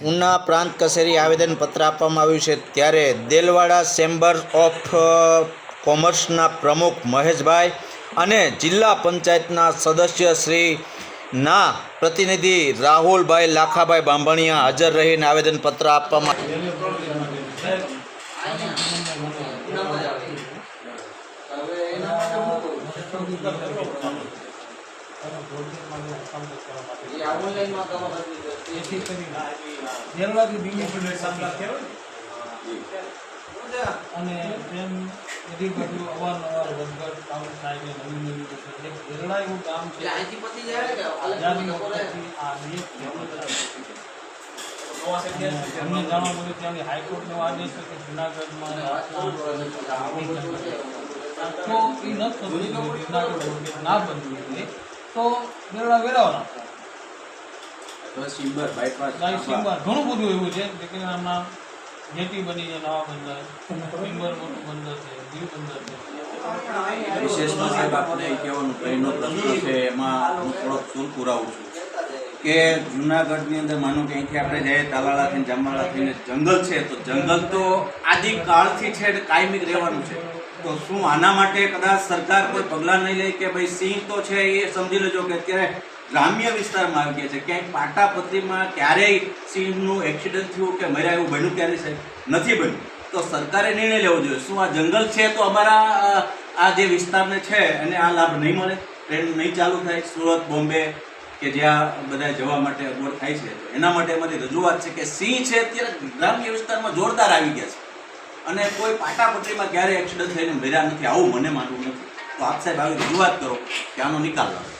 ઉના પ્રાંત કચેરી આવેદનપત્ર આપવામાં આવ્યું છે। ત્યારે દેલવાડા ચેમ્બર ઓફ કોમર્સના પ્રમુખ મહેશભાઈ અને જિલ્લા પંચાયતના સદસ્ય શ્રીના પ્રતિનિધિ રાહુલભાઈ લાખાભાઈ બાંભણિયા હાજર રહીને આવેદનપત્ર આપવામાં અને એમ બધી બાજુ અવારનવાર વધઘટ કામ થાય છે। નવી નવી દેરડા એવું કામ છે આ અમને જાણવા મળ્યું ત્યાંની હાઈકોર્ટનો આદેશ છે કે જુનાગઢમાં તો એ ન થતું જુનાગઢ ના બનવું જોઈએ તો દેરડા વેરાવના ઘણું બધું એવું છે કે આમાં જેટી બની છે, નવા બંદર પિંબર મોટું બંદર છે, દીવ બંદર છે। વિશેષમાં સાહેબ આપણે કહેવાનું પહેલો પ્રશ્ન છે એમાં હું થોડોક સૂર પુરાવું છું કે જુનાગઢની અંદર માનો કે અહીંથી આપણે જઈએ તાલાળાથી જામવાળાથી જંગલ છે તો જંગલ તો આદિકાળથી છે કાયમી રહેવાનું છે। તો શું આના માટે કદાચ સરકાર કોઈ પગલાં નહીં લે કે ભાઈ સિંહ તો છે એ સમજી લેજો કે અત્યારે ગ્રામ્ય વિસ્તારમાં આવી ગયા છે, ક્યાંક પાટાપત્રીમાં ક્યારેય સિંહનું એક્સિડન્ટ થયું કે મર્યા એવું બન્યું ક્યારેય સાહેબ નથી બન્યું। તો સરકારે નિર્ણય લેવો જોઈએ શું આ જંગલ છે તો અમારા આ જે વિસ્તારને છે અને આ લાભ નહીં મળે, ટ્રેન નહીં ચાલુ થાય સુરત બોમ્બે કે જ્યાં બધા જવા માટે અગવડ થાય છે। એના માટે અમારી રજૂઆત છે કે સિંહ છે અત્યારે ગ્રામ્ય વિસ્તારમાં જોરદાર આવી ગયા છે અને કોઈ પાટાપટ્ટીમાં ક્યારેય એક્સિડન્ટ થઈને મર્યા નથી આવું મને માનવું નથી। તો આપ સાહેબ આવી રજૂઆત કરો કે આનો નિકાલ લાવો।